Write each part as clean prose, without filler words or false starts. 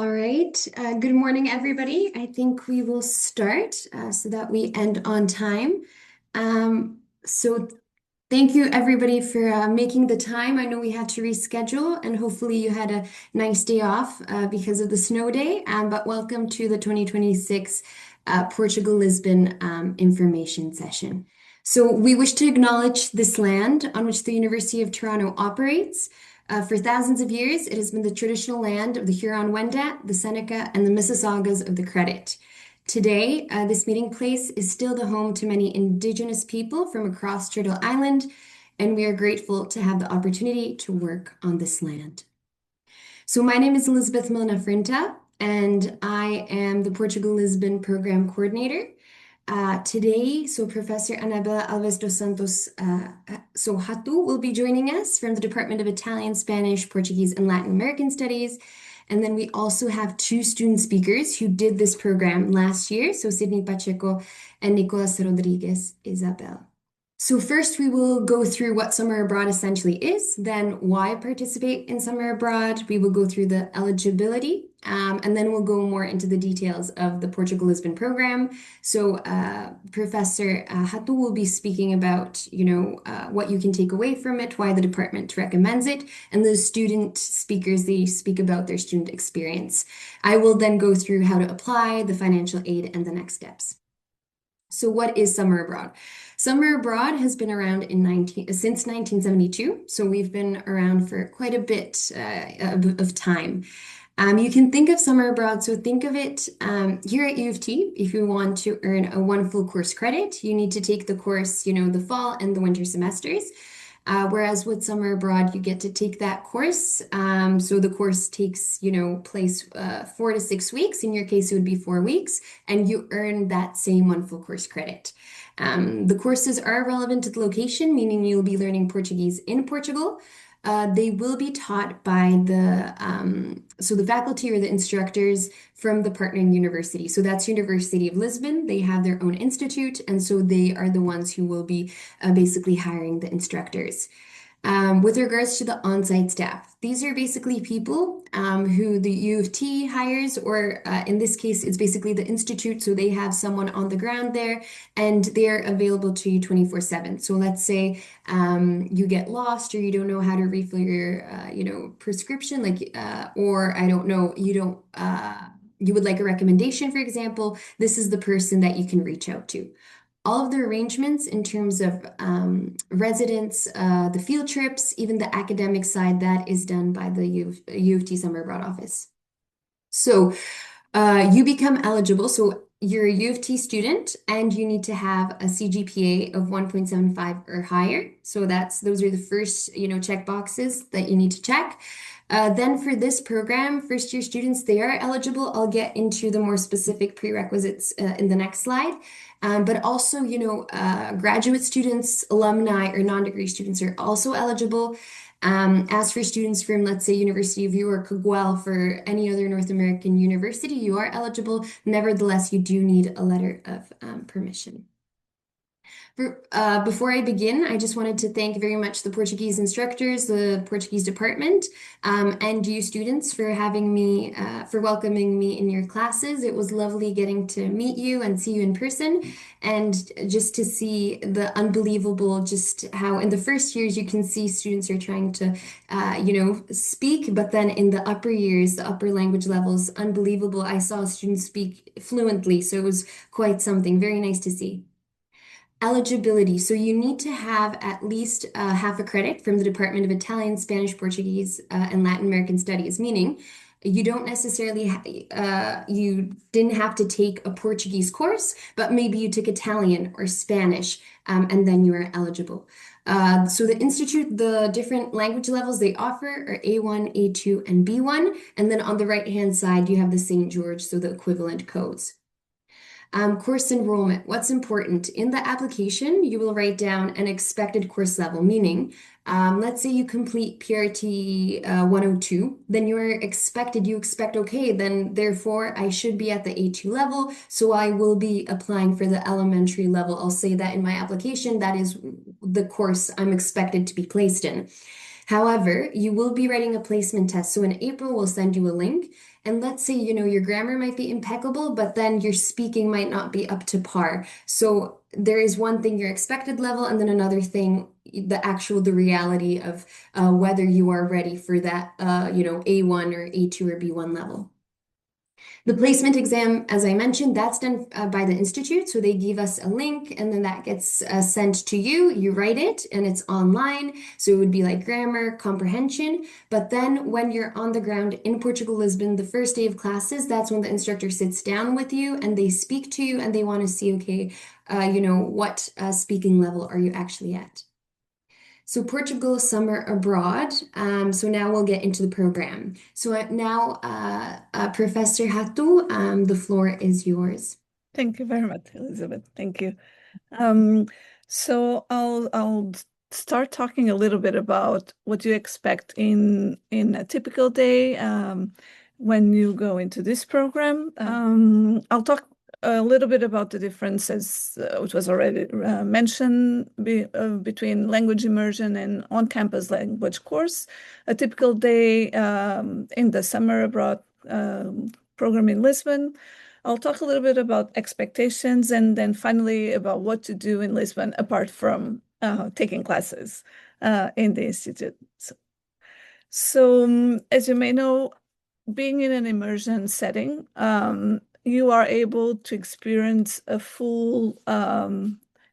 All right. Good morning, everybody. I think we will start so that we end on time. So thank you, everybody, for making the time. I know we had to reschedule, and hopefully you had a nice day off because of the snow day. But welcome to the 2026 Portugal Lisbon information session. So we wish to acknowledge this land on which the University of Toronto operates. For thousands of years, it has been the traditional land of the Huron-Wendat, the Seneca, and the Mississaugas of the Credit. Today, this meeting place is still the home to many Indigenous people from across Turtle Island, and we are grateful to have the opportunity to work on this land. So my name is Elizabeth Milna Frinta, and I am the Portugal Lisbon Program Coordinator. Today, Professor Anabela Alves dos Santos Hatu will be joining us from the Department of Italian, Spanish, Portuguese, and Latin American Studies. And then we also have two student speakers who did this program last year, so Sydney Pacheco and Nicolas Rodriguez Isabel. So first we will go through what summer abroad essentially is, then why participate in summer abroad. We will go through the eligibility, and then we'll go more into the details of the Portugal Lisbon program. So Professor Hatu will be speaking about, what you can take away from it, why the department recommends it, and the student speakers, they speak about their student experience. I will then go through how to apply, the financial aid, and the next steps. So what is summer abroad? Summer abroad has been around since 1972, so we've been around for quite a bit of time. You can think of summer abroad, so think of it here at U of T. If you want to earn one full course credit, you need to take the course, the fall and the winter semesters. Whereas with summer abroad, you get to take that course. So the course takes, place 4 to 6 weeks. In your case, it would be 4 weeks, and you earn that same one full course credit. The courses are relevant to the location, meaning you'll be learning Portuguese in Portugal. They will be taught by the faculty or the instructors from the partnering university. So that's University of Lisbon. They have their own institute, and so they are the ones who will be basically hiring the instructors. With regards to the on-site staff, these are basically people who the U of T hires, or in this case, it's basically the institute. So they have someone on the ground there, and they're available to you 24/7. So let's say you get lost, or you don't know how to refill your, prescription, or I don't know, you would like a recommendation, for example. This is the person that you can reach out to. All of the arrangements in terms of residence, the field trips, even the academic side, that is done by the U of T Summer Abroad Office. So you become eligible. So you're a U of T student, and you need to have a CGPA of 1.75 or higher. So those are the first, check boxes that you need to check. Then for this program, first year students, they are eligible. I'll get into the more specific prerequisites in the next slide. But also, graduate students, alumni, or non-degree students are also eligible. As for students from, let's say, University of York or Guelph or any other North American university, you are eligible. Nevertheless, you do need a letter of permission. Before I begin, I just wanted to thank very much the Portuguese instructors, the Portuguese department, and you students for welcoming me in your classes. It was lovely getting to meet you and see you in person, and just to see the unbelievable, just how in the first years you can see students are trying to, speak, but then in the upper years, the upper language levels, unbelievable. I saw students speak fluently, so it was quite something. Very nice to see. Eligibility. So you need to have at least half a credit from the Department of Italian, Spanish, Portuguese, and Latin American Studies, meaning you don't necessarily, you didn't have to take a Portuguese course, but maybe you took Italian or Spanish, and then you are eligible. So the institute, the different language levels they offer are A1, A2, and B1. And then on the right-hand side, you have the St. George, so the equivalent codes. Course enrollment. What's important? In the application, you will write down an expected course level, meaning, let's say you complete PRT 102, then you expect, okay, then therefore I should be at the A2 level, so I will be applying for the elementary level. I'll say that in my application, that is the course I'm expected to be placed in. However, you will be writing a placement test. So in April, we'll send you a link. And let's say, your grammar might be impeccable, but then your speaking might not be up to par. So there is one thing, your expected level, and then another thing, the reality of whether you are ready for that, A1 or A2 or B1 level. The placement exam, as I mentioned, that's done by the institute. So they give us a link and then that gets sent to you. You write it and it's online. So it would be like grammar, comprehension. But then when you're on the ground in Portugal, Lisbon, the first day of classes, that's when the instructor sits down with you and they speak to you and they want to see, okay, what speaking level are you actually at? So Portugal Summer Abroad. So now we'll get into the program. So now, Professor Hatu, the floor is yours. Thank you very much, Elizabeth. Thank you. Um, so I'll start talking a little bit about what you expect in a typical day when you go into this program. I'll talk a little bit about the differences, which was already mentioned between language immersion and on-campus language course. A typical day in the summer abroad program in Lisbon. I'll talk a little bit about expectations and then finally about what to do in Lisbon apart from taking classes in the institute. So, as you may know, being in an immersion setting, you are able to experience a full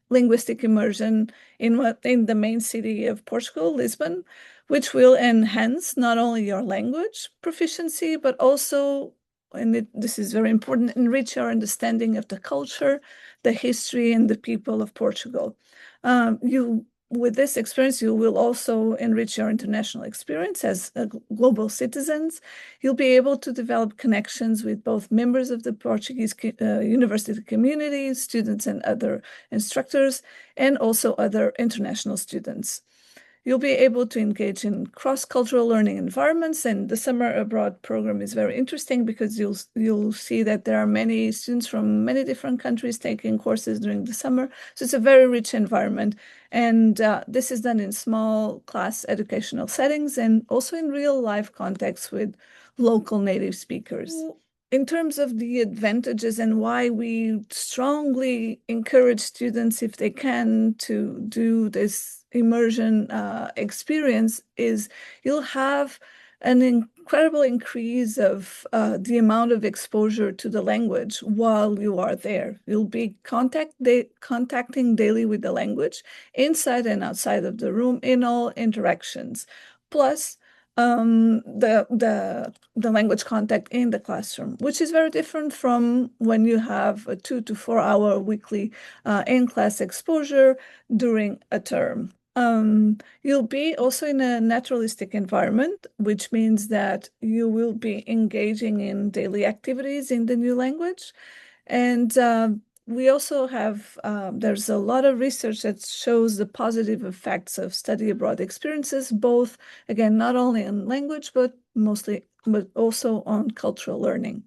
linguistic immersion in the main city of Portugal, Lisbon, which will enhance not only your language proficiency, but also, and this is very important, enrich your understanding of the culture, the history, and the people of Portugal. With this experience, you will also enrich your international experience as global citizens. You'll be able to develop connections with both members of the Portuguese university community, students and other instructors, and also other international students. You'll be able to engage in cross-cultural learning environments, and the summer abroad program is very interesting because you'll see that there are many students from many different countries taking courses during the summer. So it's a very rich environment, and this is done in small class educational settings and also in real-life contexts with local native speakers. In terms of the advantages and why we strongly encourage students, if they can, to do this immersion experience, is you'll have an incredible increase of the amount of exposure to the language while you are there. You'll be contacting daily with the language inside and outside of the room in all interactions. Plus, the language contact in the classroom, which is very different from when you have a 2 to 4 hour weekly in-class exposure during a term. You'll be also in a naturalistic environment, which means that you will be engaging in daily activities in the new language. And we also have, there's a lot of research that shows the positive effects of study abroad experiences, both, again, not only on language, but also on cultural learning.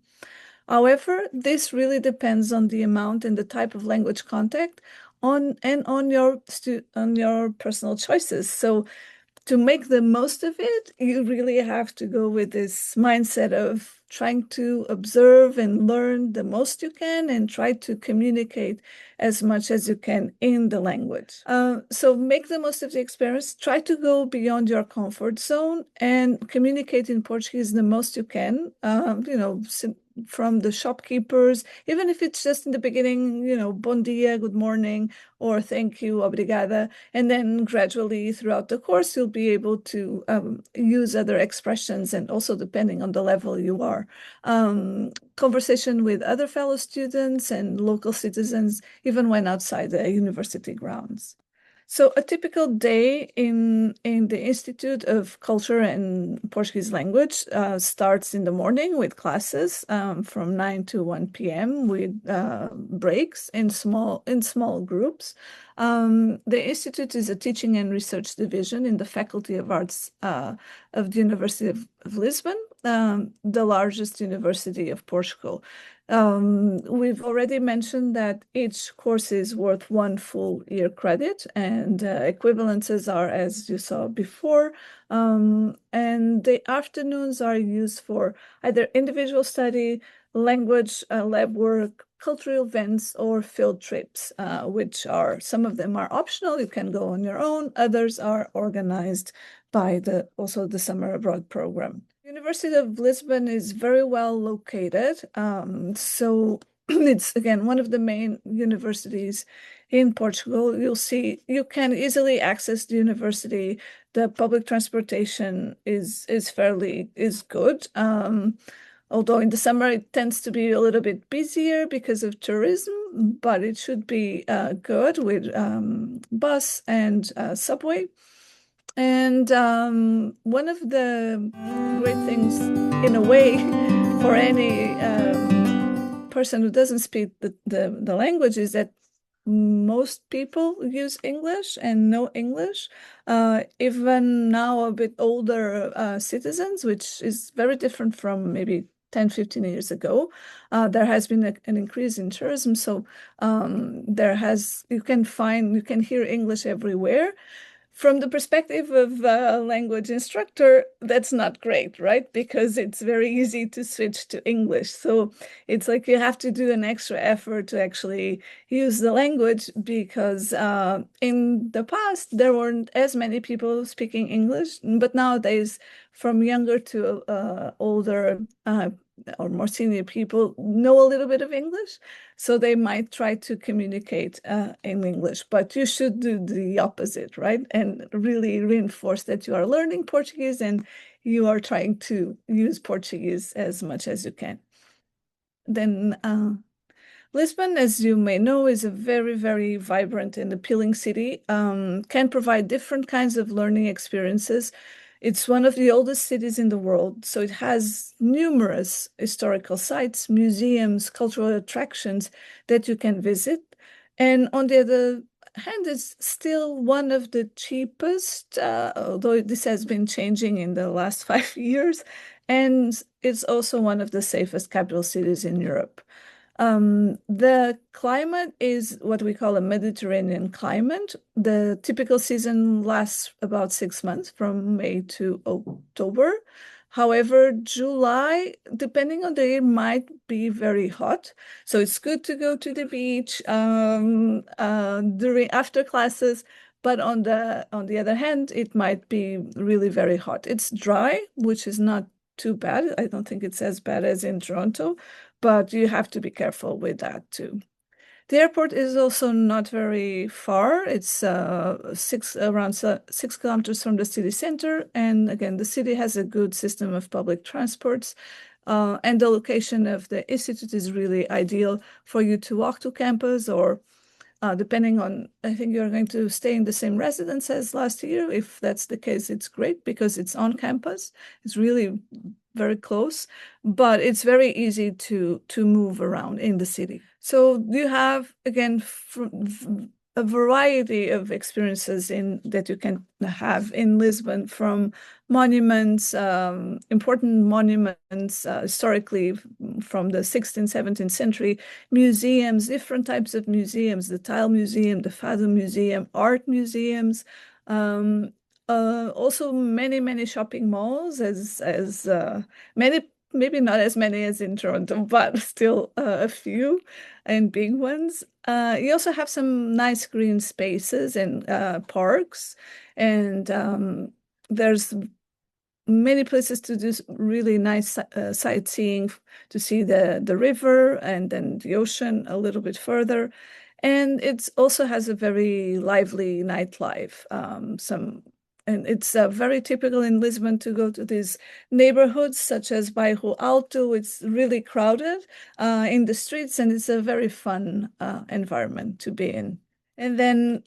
However, this really depends on the amount and the type of language contact on your personal choices. So to make the most of it, you really have to go with this mindset of trying to observe and learn the most you can and try to communicate as much as you can in the language. So make the most of the experience, try to go beyond your comfort zone and communicate in Portuguese the most you can, from the shopkeepers, even if it's just in the beginning, bom dia, good morning, or thank you, obrigada. And then gradually throughout the course, you'll be able to use other expressions, and also depending on the level you are. Conversation with other fellow students and local citizens, even when outside the university grounds. So a typical day in the Institute of Culture and Portuguese Language starts in the morning with classes from 9 to 1 p.m. with breaks in small groups. The Institute is a teaching and research division in the Faculty of Arts of the University of Lisbon. the largest university of Portugal. We've already mentioned that each course is worth one full year credit, and equivalences are, as you saw before. And the afternoons are used for either individual study, language, lab work, cultural events, or field trips, which are, some of them are optional. You can go on your own. Others are organized by also the summer abroad program. University of Lisbon is very well located. So it's again one of the main universities in Portugal. You'll see you can easily access the university. The public transportation is good. Although in the summer it tends to be a little bit busier because of tourism, but it should be good with bus and subway. And one of the great things, in a way, for any person who doesn't speak the language is that most people use English and know English, even now a bit older citizens, which is very different from maybe 10, 15 years ago. There has been an increase in tourism, so you can hear English everywhere. From the perspective of a language instructor, that's not great, right? Because it's very easy to switch to English. So it's like you have to do an extra effort to actually use the language because in the past, there weren't as many people speaking English, but nowadays, from younger to older or more senior people know a little bit of English, so they might try to communicate in English, but you should do the opposite, right? And really reinforce that you are learning Portuguese and you are trying to use Portuguese as much as you can. Then Lisbon, as you may know, is a very, very vibrant and appealing city, can provide different kinds of learning experiences. It's one of the oldest cities in the world, so it has numerous historical sites, museums, cultural attractions that you can visit. And on the other hand, it's still one of the cheapest, although this has been changing in the last 5 years, and it's also one of the safest capital cities in Europe. The climate is what we call a Mediterranean climate. The typical season lasts about 6 months, from May to October. However, July, depending on the year, might be very hot. So it's good to go to the beach during after classes. But on the other hand, it might be really very hot. It's dry, which is not too bad. I don't think it's as bad as in Toronto, but you have to be careful with that too. The airport is also not very far. It's around 6 kilometers from the city center. And again, the city has a good system of public transports. And the location of the institute is really ideal for you to walk to campus, or depending on, I think you're going to stay in the same residence as last year. If that's the case, it's great because it's on campus. It's really very close, but it's very easy to move around in the city. So you have, again, a variety of experiences that you can have in Lisbon, from monuments, important monuments historically from the 16th, 17th century, museums, different types of museums, the Tile Museum, the Fado Museum, art museums, also many, many shopping malls, as many, maybe not as many as in Toronto, but still a few and big ones. You also have some nice green spaces and parks, and there's many places to do really nice sightseeing, to see the river and then the ocean a little bit further. And it also has a very lively nightlife. And it's very typical in Lisbon to go to these neighborhoods such as Bairro Alto. It's really crowded in the streets, and it's a very fun environment to be in. And then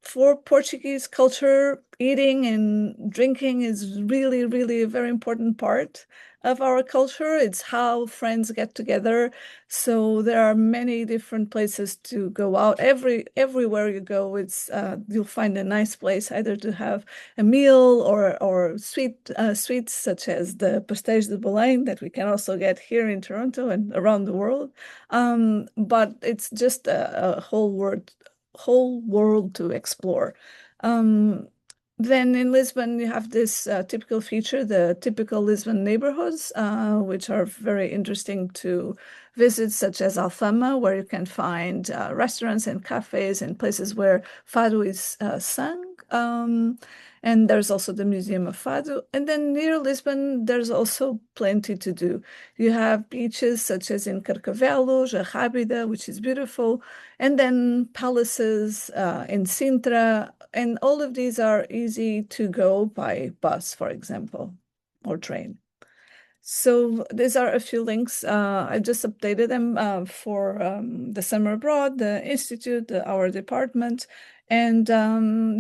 for Portuguese culture, eating and drinking is really, really a very important part. of our culture. It's how friends get together. So there are many different places to go out. Everywhere you go, it's you'll find a nice place either to have a meal or sweets such as the pastéis de Belém that we can also get here in Toronto and around the world. But it's just a whole world to explore. Um, then in Lisbon, you have this typical feature, the typical Lisbon neighborhoods, which are very interesting to visit, such as Alfama, where you can find restaurants and cafes and places where fado is sung. And there's also the Museum of Fado. And then near Lisbon, there's also plenty to do. You have beaches such as in Carcavelos, Rábida, which is beautiful, and then palaces in Sintra. And all of these are easy to go by bus, for example, or train. So these are a few links. I just updated them for the summer abroad, the institute, our department, and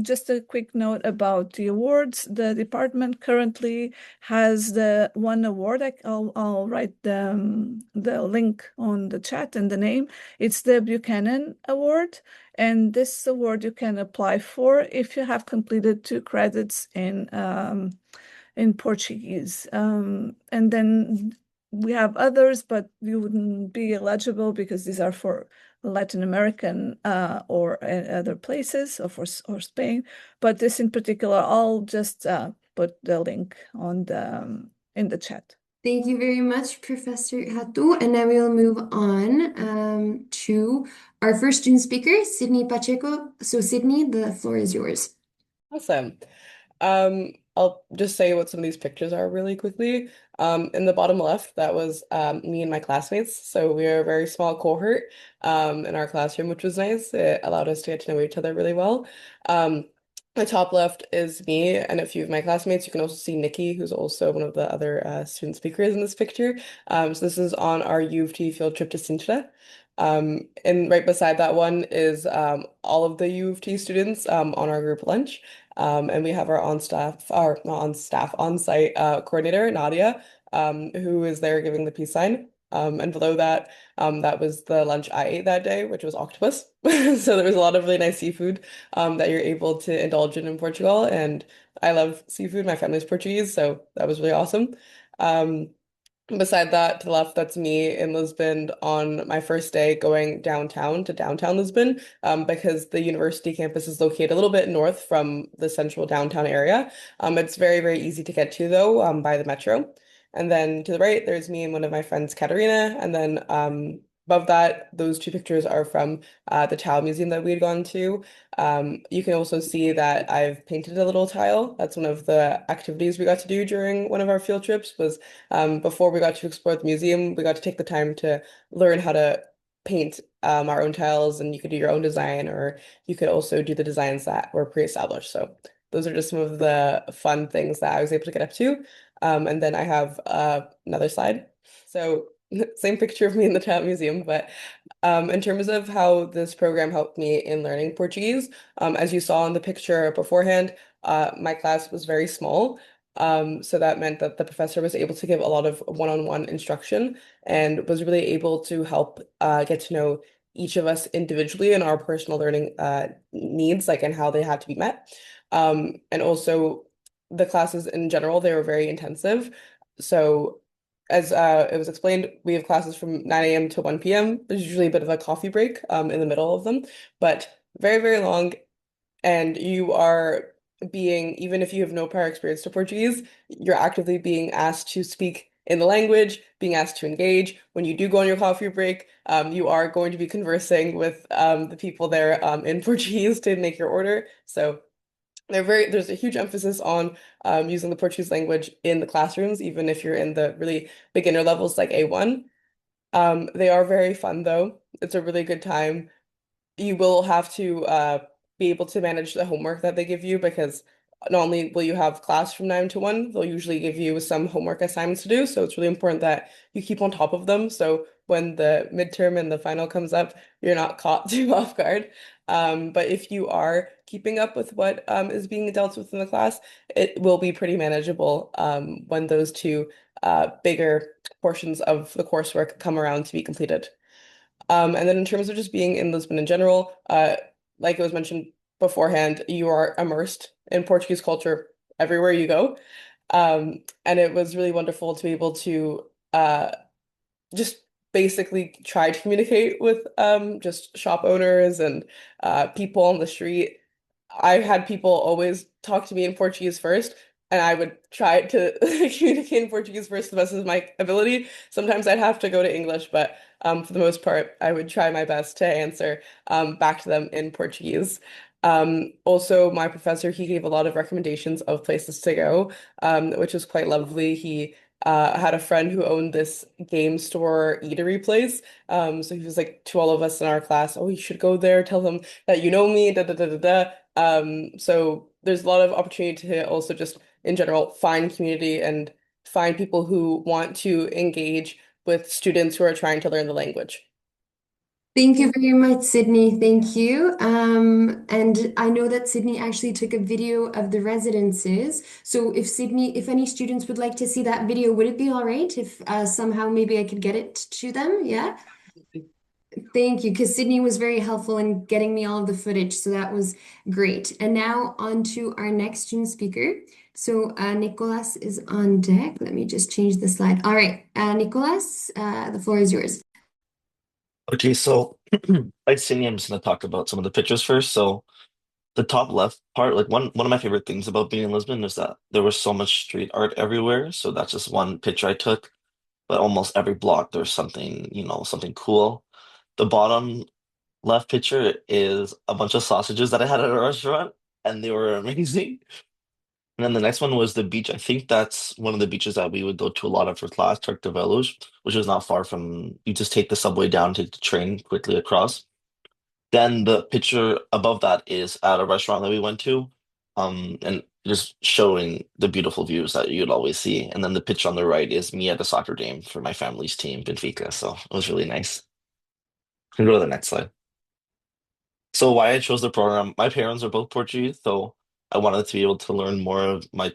just a quick note about the awards. The department currently has the one award. I'll write the link on the chat and the name. It's the Buchanan Award, and this award you can apply for if you have completed 2 credits in Portuguese. And then we have others, but you wouldn't be eligible because these are for Latin American or other places or Spain. But this in particular, I'll just put the link on the in the chat. Thank you very much, Professor Hatu. And now we'll move on to our first student speaker, Sydney Pacheco. So, Sydney, the floor is yours. Awesome. I'll just say what some of these pictures are really quickly. In the bottom left, that was me and my classmates. So we are a very small cohort in our classroom, which was nice. It allowed us to get to know each other really well. The top left is me and a few of my classmates. You can also see Nikki, who's also one of the other student speakers in this picture. So this is on our U of T field trip to Sintra. And right beside that one is all of the U of T students on our group lunch. And we have our on staff, our not on staff, on site coordinator, Nadia, who is there giving the peace sign. And below that, that was the lunch I ate that day, which was octopus. So there was a lot of really nice seafood that you're able to indulge in Portugal. And I love seafood. My family's Portuguese, so that was really awesome. Um, Beside that, to the left, that's me in Lisbon on my first day going downtown to downtown Lisbon, because the university campus is located a little bit north from the central downtown area. It's very, very easy to get to, though, by the metro. And then to the right, there's me and one of my friends, Katarina. And then above that, those two pictures are from the Tau Museum that we had gone to. You can also see that I've painted a little tile. That's one of the activities we got to do during one of our field trips was before we got to explore the museum, we got to take the time to learn how to paint our own tiles, and you could do your own design, or you could also do the designs that were pre-established. So those are just some of the fun things that I was able to get up to. And then I have another slide. So same picture of me in the Child Museum, but in terms of how this program helped me in learning Portuguese, as you saw in the picture beforehand, my class was very small. So that meant that the professor was able to give a lot of one-on-one instruction and was really able to help get to know each of us individually and our personal learning needs, like and how they had to be met. And also the classes in general, they were very intensive. So as it was explained, we have classes from 9 a.m. to 1 p.m. There's usually a bit of a coffee break in the middle of them, but very, very long, and you are being, even if you have no prior experience to Portuguese, you're actively being asked to speak in the language, being asked to engage. When you do go on your coffee break, you are going to be conversing with the people there in Portuguese to make your order. So there's a huge emphasis on using the Portuguese language in the classrooms, even if you're in the really beginner levels like A1. They are very fun though. It's a really good time. You will have to be able to manage the homework that they give you because not only will you have class from 9 to 1, they'll usually give you some homework assignments to do. So it's really important that you keep on top of them. So when the midterm and the final comes up, you're not caught too off guard. But if you are keeping up with what is being dealt with in the class, it will be pretty manageable when those two bigger portions of the coursework come around to be completed. And then in terms of just being in Lisbon in general, like it was mentioned beforehand, you are immersed in Portuguese culture everywhere you go. And it was really wonderful to be able to just basically try to communicate with just shop owners and people on the street. I had people always talk to me in Portuguese first, and I would try to communicate in Portuguese first to the best of my ability. Sometimes I'd have to go to English, but for the most part, I would try my best to answer back to them in Portuguese. Also, my professor, he gave a lot of recommendations of places to go, which was quite lovely. He had a friend who owned this game store eatery place. So he was like to all of us in our class, "Oh, you should go there. Tell them that you know me." Da da da da da. So there's a lot of opportunity to also just in general find community and find people who want to engage with students who are trying to learn the language. Thank you very much, Sydney. Thank you. And I know that Sydney actually took a video of the residences. So if any students would like to see that video, would it be all right if somehow maybe I could get it to them? Yeah. Thank you, because Sydney was very helpful in getting me all of the footage, so that was great. And now on to our next student speaker. So Nicolas is on deck. Let me just change the slide. All right, Nicolas, the floor is yours. Okay, so like Sydney, I'm just gonna talk about some of the pictures first. So the top left part, like one of my favorite things about being in Lisbon is that there was so much street art everywhere. So that's just one picture I took. But almost every block there's something, something cool. The bottom left picture is a bunch of sausages that I had at a restaurant, and they were amazing. And then the next one was the beach. I think that's one of the beaches that we would go to a lot of for class, Turk de Velos, which is not far from, you just take the subway down, take the train quickly across. Then the picture above that is at a restaurant that we went to, and just showing the beautiful views that you'd always see. And then the picture on the right is me at a soccer game for my family's team, Benfica. So it was really nice. Can go to the next slide. So why I chose the program, my parents are both Portuguese, so I wanted to be able to learn more of my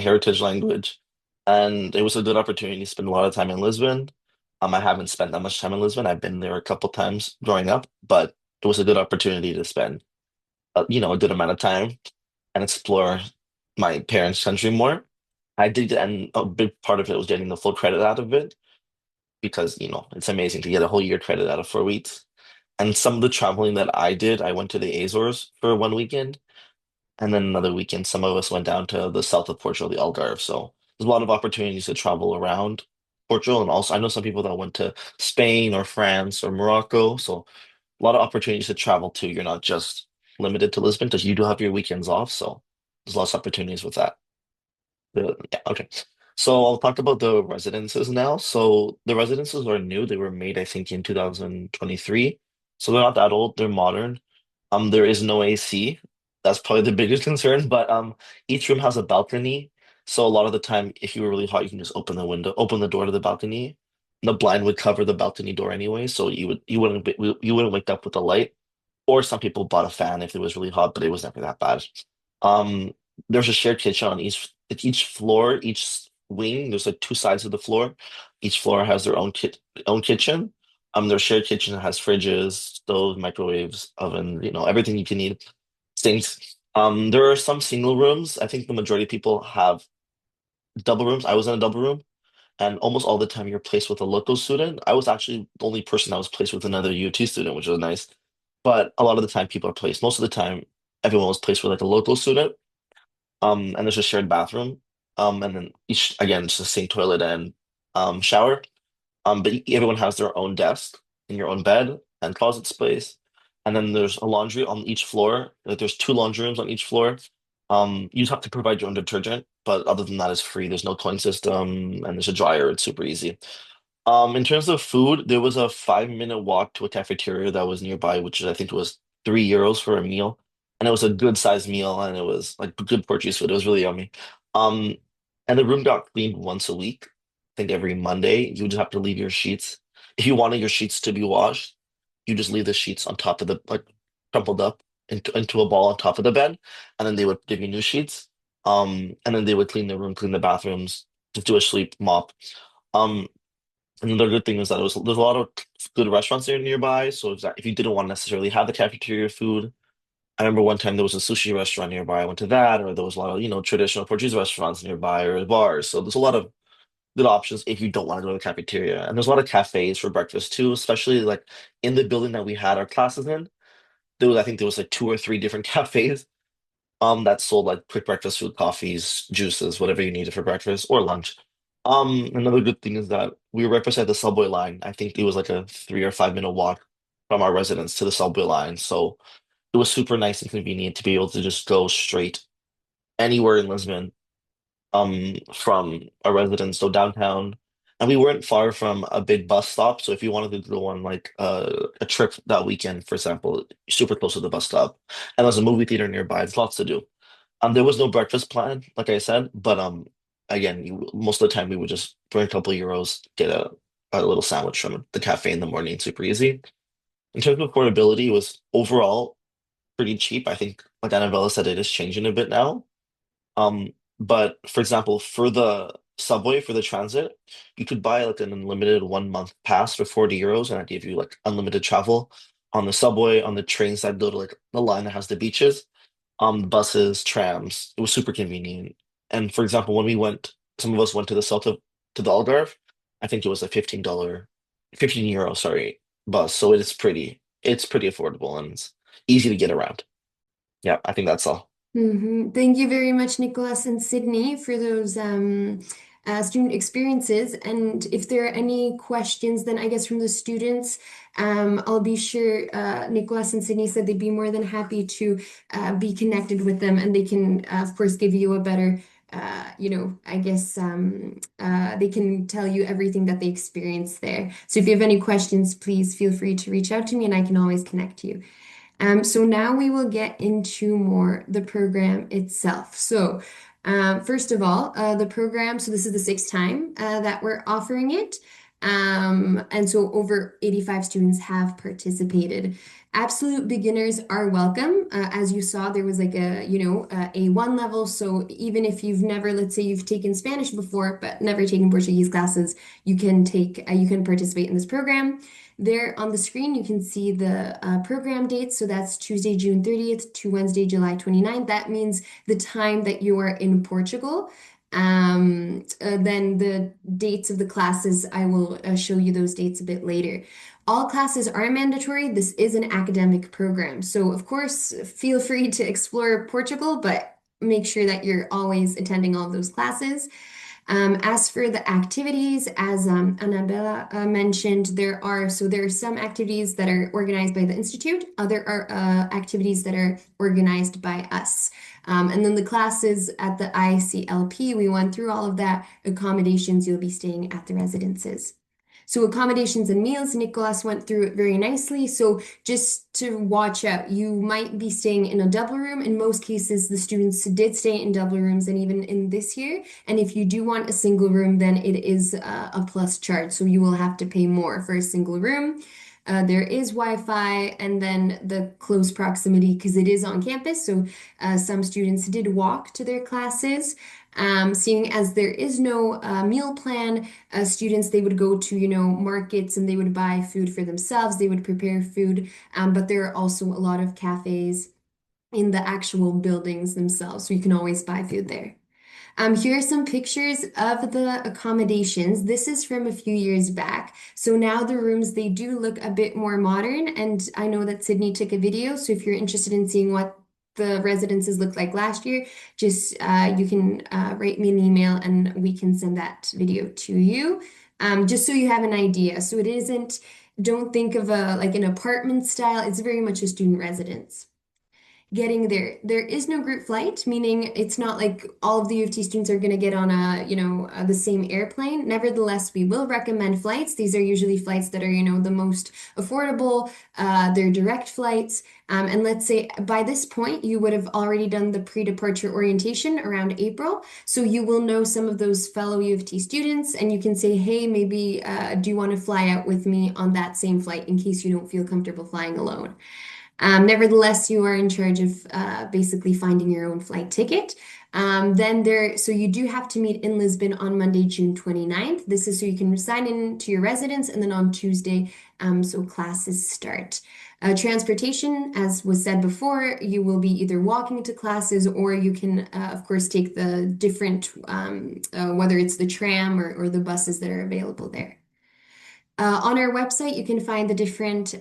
heritage language. And it was a good opportunity to spend a lot of time in Lisbon. I haven't spent that much time in Lisbon. I've been there a couple times growing up, but it was a good opportunity to spend a good amount of time and explore my parents' country more. I did, and a big part of it was getting the full credit out of it because, it's amazing to get a whole year credit out of 4 weeks. And some of the traveling that I did, I went to the Azores for one weekend, and then another weekend, some of us went down to the south of Portugal, the Algarve. So there's a lot of opportunities to travel around Portugal. And also, I know some people that went to Spain or France or Morocco. So a lot of opportunities to travel too. You're not just limited to Lisbon because you do have your weekends off. So there's lots of opportunities with that. Yeah, okay. So I'll talk about the residences now. So the residences are new. They were made, I think, in 2023. So they're not that old. They're modern. There is no AC. That's probably the biggest concern. But each room has a balcony. So a lot of the time, if you were really hot, you can just open the door to the balcony. The blind would cover the balcony door anyway, so you wouldn't wake up with a light. Or some people bought a fan if it was really hot, but it was never that bad. Um, there's a shared kitchen on each floor, each wing. There's like two sides of the floor. Each floor has their own kitchen. Their shared kitchen has fridges, stoves, microwaves, oven, everything you can need. Sinks. There are some single rooms. I think the majority of people have double rooms. I was in a double room, and almost all the time you're placed with a local student. I was actually the only person that was placed with another UT student, which was nice. But a lot of the time people are placed. Most of the time, everyone was placed with like a local student. And there's a shared bathroom. And then each again, it's the same toilet and shower. But everyone has their own desk and your own bed and closet space. And then there's a laundry on each floor. Like there's two laundry rooms on each floor. You just have to provide your own detergent, but other than that, it's free. There's no coin system, and there's a dryer. It's super easy. In terms of food, there was a 5-minute walk to a cafeteria that was nearby, which I think was €3 for a meal. And it was a good sized meal, and it was like good Portuguese food. It was really yummy. Um, and the room got cleaned once a week. I think every Monday. You just have to leave your sheets. If you wanted your sheets to be washed, you just leave the sheets on top of the like crumpled up into a ball on top of the bed, and then they would give you new sheets. And then they would clean the room, clean the bathrooms, just do a sleep mop. Um, Another good thing is that there's a lot of good restaurants there nearby. So if you didn't want to necessarily have the cafeteria food, I remember one time there was a sushi restaurant nearby. I went to that, or there was a lot of, traditional Portuguese restaurants nearby or bars. So there's a lot of good options if you don't want to go to the cafeteria. And there's a lot of cafes for breakfast too, especially like in the building that we had our classes in. I think there was like two or three different cafes that sold like quick breakfast food, coffees, juices, whatever you needed for breakfast or lunch. Another good thing is that we were right beside the subway line. I think it was like a 3 or 5 minute walk from our residence to the subway line. So it was super nice and convenient to be able to just go straight anywhere in Lisbon, from our residence, so downtown. And we weren't far from a big bus stop. So if you wanted to go on like a trip that weekend, for example, super close to the bus stop. And there's a movie theater nearby. There's lots to do. There was no breakfast plan, like I said, but again, most of the time we would just bring a couple of euros, get a little sandwich from the cafe in the morning, super easy. In terms of affordability, it was overall pretty cheap. I think, like Annabella said, it is changing a bit now. Um, but for example, for the subway, for the transit, you could buy like an unlimited 1 month pass for 40 euros, and that gave you like unlimited travel on the subway, on the trains that go to like the line that has the beaches, buses, trams. It was super convenient. And for example, when we went, some of us went to the south of to the Algarve. I think it was a $15, 15 euro, sorry, bus. So it's pretty affordable and it's easy to get around. Yeah, I think that's all. Thank you very much, Nicholas and Sydney, for those student experiences. And if there are any questions, then I guess from the students, I'll be sure Nicholas and Sydney said they'd be more than happy to be connected with them, and they can, of course, give you a better, I guess they can tell you everything that they experienced there. So if you have any questions, please feel free to reach out to me, and I can always connect you. So now we will get into more the program itself. So first of all, the program, so this is the sixth time that we're offering it. And so over 85 students have participated. Absolute beginners are welcome. As you saw, there was like a A1 level. So even if you've never, let's say you've taken Spanish before, but never taken Portuguese classes, you can participate in this program. There on the screen, you can see the program dates. So that's Tuesday, June 30th to Wednesday, July 29th. That means the time that you are in Portugal. Then the dates of the classes, I will show you those dates a bit later. All classes are mandatory. This is an academic program. So, of course, feel free to explore Portugal, but make sure that you're always attending all of those classes. As for the activities, as Annabella mentioned, there are some activities that are organized by the Institute, other are activities that are organized by us. And then the classes at the ICLP, we went through all of that. Accommodations, you'll be staying at the residences. So accommodations and meals, Nicholas went through it very nicely. So just to watch out, you might be staying in a double room. In most cases, the students did stay in double rooms, and even in this year. And if you do want a single room, then it is a plus charge. So you will have to pay more for a single room. There is Wi-Fi, and then the close proximity because it is on campus. So some students did walk to their classes. Seeing as there is no meal plan, students they would go to markets and they would buy food for themselves. They would prepare food, but there are also a lot of cafes in the actual buildings themselves, so you can always buy food there. Here are some pictures of the accommodations. This is from a few years back. So now the rooms, they do look a bit more modern. And I know that Sydney took a video. So if you're interested in seeing what the residences looked like last year, just you can write me an email and we can send that video to you. Just so you have an idea. So it isn't, don't think of like an apartment style. It's very much a student residence. Getting there. There is no group flight, meaning it's not like all of the U of T students are going to get on the same airplane. Nevertheless, we will recommend flights. These are usually flights that are, the most affordable. They're direct flights. And let's say by this point, you would have already done the pre-departure orientation around April. So you will know some of those fellow U of T students, and you can say, hey, maybe do you want to fly out with me on that same flight in case you don't feel comfortable flying alone? Nevertheless, you are in charge of basically finding your own flight ticket. So you do have to meet in Lisbon on Monday, June 29th. This is so you can sign in to your residence, and then on Tuesday, so classes start. Transportation, as was said before, you will be either walking to classes or you can, of course, take the different, whether it's the tram or the buses that are available there. On our website, you can find the different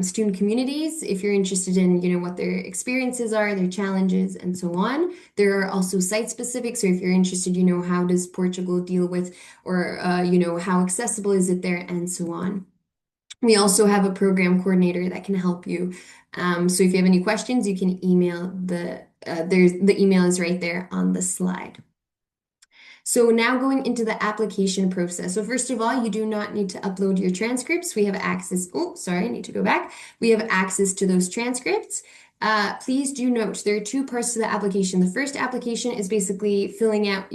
student communities if you're interested in, what their experiences are, their challenges, and so on. There are also site specific. So if you're interested, how does Portugal deal with, or, how accessible is it there, and so on. We also have a program coordinator that can help you. So if you have any questions, you can email the email is right there on the slide. So now going into the application process. So first of all, you do not need to upload your transcripts. We have access. Oh, sorry, I need to go back. We have access to those transcripts. Please do note there are two parts to the application. The first application is basically filling out,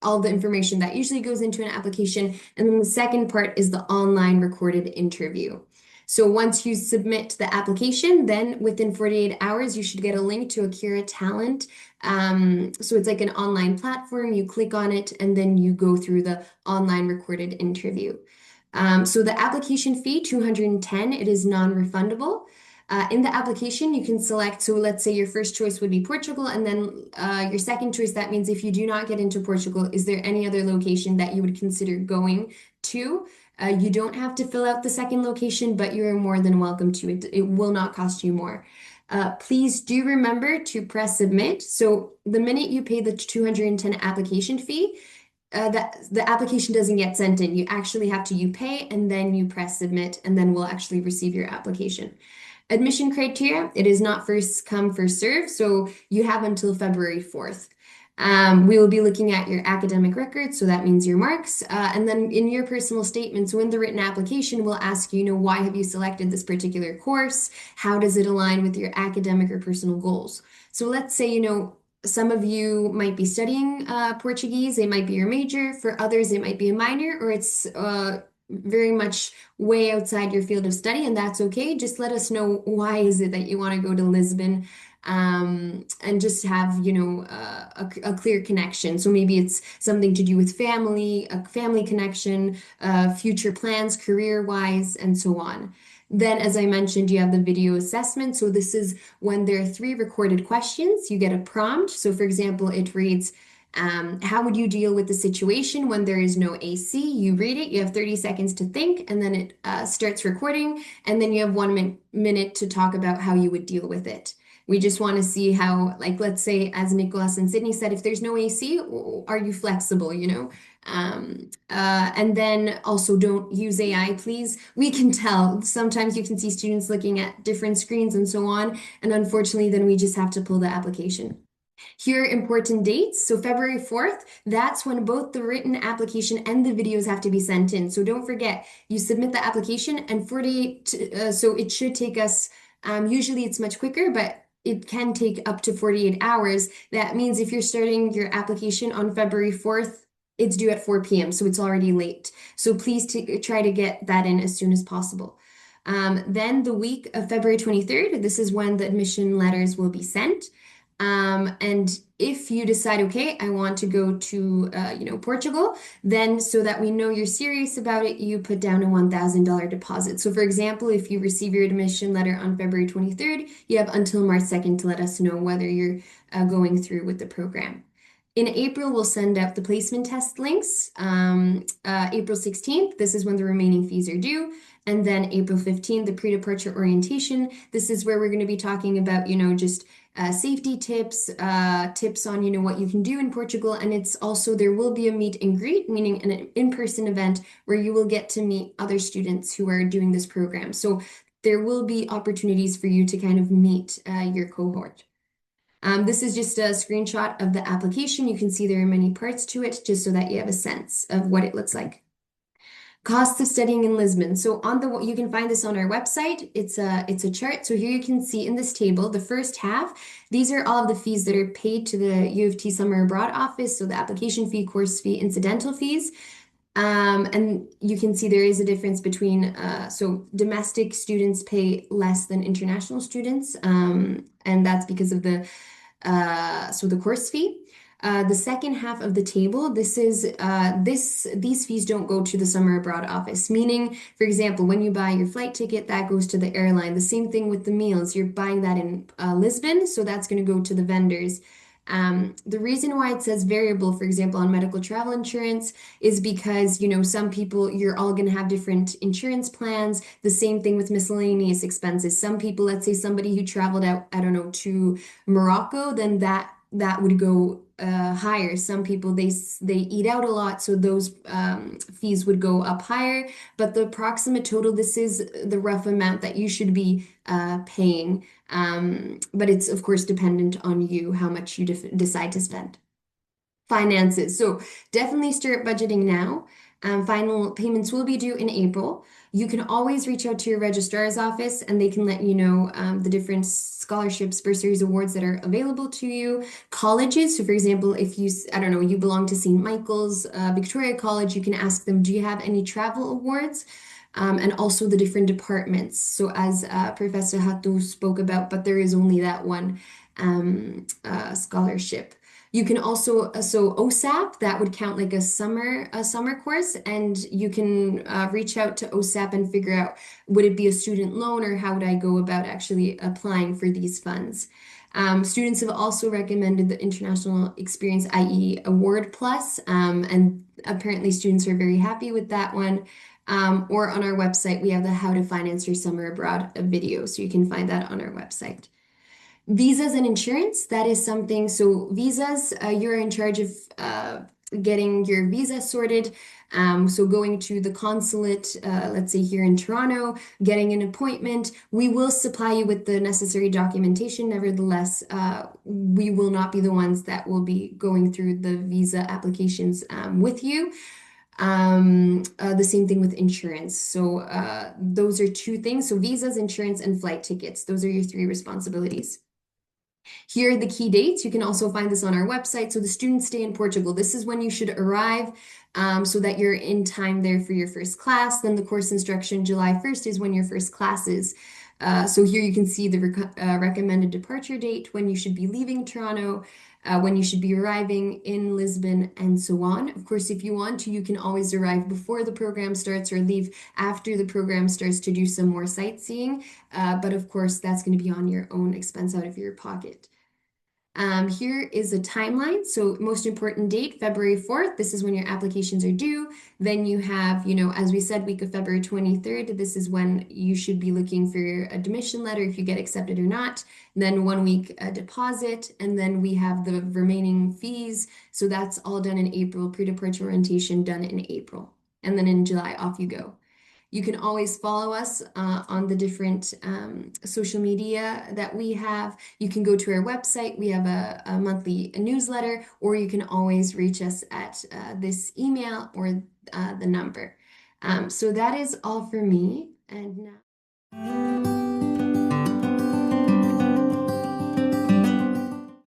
all the information that usually goes into an application. And then the second part is the online recorded interview. So once you submit the application, then within 48 hours, you should get a link to Akira Talent. So it's like an online platform. You click on it, and then you go through the online recorded interview. So the application fee, 210, it is non-refundable. In the application, you can select, so let's say your first choice would be Portugal, and then your second choice, that means if you do not get into Portugal, is there any other location that you would consider going to? You don't have to fill out the second location, but you're more than welcome to. It will not cost you more. Please do remember to press submit. So the minute you pay the 210 application fee, that the application doesn't get sent in. You actually have to pay and then you press submit, and then we'll actually receive your application. Admission criteria, it is not first come, first serve, so you have until February 4th. We will be looking at your academic records, so that means your marks, and then in your personal statement, so in the written application, we'll ask you, why have you selected this particular course? How does it align with your academic or personal goals? So let's say, some of you might be studying Portuguese, it might be your major. For others, it might be a minor, or it's very much way outside your field of study, and that's okay. Just let us know why is it that you want to go to Lisbon, and just have, a clear connection. So maybe it's something to do with family, a family connection, future plans, career-wise, and so on. Then, as I mentioned, you have the video assessment. So this is when there are 3 recorded questions. You get a prompt. So for example, it reads, how would you deal with the situation when there is no AC? You read it, you have 30 seconds to think, and then it starts recording, and then you have 1 minute to talk about how you would deal with it. We just want to see how, like, let's say, as Nicholas and Sydney said, if there's no AC, are you flexible, And then also don't use AI, please. We can tell. Sometimes you can see students looking at different screens and so on, and unfortunately, then we just have to pull the application. Here are important dates. So February 4th, that's when both the written application and the videos have to be sent in. So don't forget, you submit the application and 48, so it should take us, usually it's much quicker, but it can take up to 48 hours. That means if you're starting your application on February 4th, it's due at 4 p.m., so it's already late. So please try to get that in as soon as possible. Then the week of February 23rd, this is when the admission letters will be sent. And if you decide, okay, I want to go to, Portugal, then so that we know you're serious about it, you put down a $1,000 deposit. So for example, if you receive your admission letter on February 23rd, you have until March 2nd to let us know whether you're going through with the program. In April, we'll send out the placement test links. April 16th, this is when the remaining fees are due. And then April 15th, the pre-departure orientation. This is where we're going to be talking about, just safety tips, tips on, what you can do in Portugal. And it's also, there will be a meet and greet, meaning an in-person event where you will get to meet other students who are doing this program. So there will be opportunities for you to kind of meet your cohort. This is just a screenshot of the application. You can see there are many parts to it, just so that you have a sense of what it looks like. Cost of studying in Lisbon. So you can find this on our website. It's a chart. So here you can see in this table, the first half, these are all of the fees that are paid to the U of T Summer Abroad office. So the application fee, course fee, incidental fees. And you can see there is a difference between, so domestic students pay less than international students, and that's because of the course fee. The second half of the table, these fees don't go to the summer abroad office, meaning, for example, when you buy your flight ticket, that goes to the airline. The same thing with the meals. You're buying that in Lisbon, so that's going to go to the vendors. The reason why it says variable, for example, on medical travel insurance is because, some people, you're all going to have different insurance plans. The same thing with miscellaneous expenses. Some people, let's say somebody who traveled out, I don't know, to Morocco, then that would go higher. Some people they eat out a lot, so those fees would go up higher. But the approximate total, this is the rough amount that you should be paying. But it's of course dependent on you how much you decide to spend. Finances. So definitely start budgeting now. Final payments will be due in April. You can always reach out to your registrar's office and they can let you know the different scholarships, bursaries, awards that are available to you. Colleges. So, for example, if I don't know, you belong to St. Michael's, Victoria College, you can ask them, do you have any travel awards? And also the different departments. So, as Professor Hattou spoke about, but there is only that one scholarship. You can also, so OSAP, that would count like a summer course, and you can reach out to OSAP and figure out would it be a student loan or how would I go about actually applying for these funds. Students have also recommended the International Experience, i.e. Award Plus, and apparently students are very happy with that one. Or on our website, we have the How to Finance Your Summer Abroad video, so you can find that on our website. Visas and insurance, that is something. So visas, you're in charge of getting your visa sorted. So going to the consulate, let's say here in Toronto, getting an appointment. We will supply you with the necessary documentation. Nevertheless, we will not be the ones that will be going through the visa applications with you. The same thing with insurance. So those are two things. So visas, insurance, and flight tickets. Those are your three responsibilities. Here are the key dates. You can also find this on our website. So the student stay in Portugal. This is when you should arrive so that you're in time there for your first class. Then the course instruction, July 1st is when your first class is. So here you can see the recommended departure date, when you should be leaving Toronto, when you should be arriving in Lisbon, and so on. Of course, if you want to, you can always arrive before the program starts or leave after the program starts to do some more sightseeing. But of course, that's going to be on your own expense out of your pocket. Here is a timeline. So most important date, February 4th. This is when your applications are due. Then you have, as we said, week of February 23rd. This is when you should be looking for your admission letter if you get accepted or not. Then 1 week deposit. And then we have the remaining fees. So that's all done in April. Pre-departure orientation done in April. And then in July, off you go. You can always follow us on the different social media that we have. You can go to our website. We have a monthly newsletter, or you can always reach us at this email or the number. So that is all for me. And now.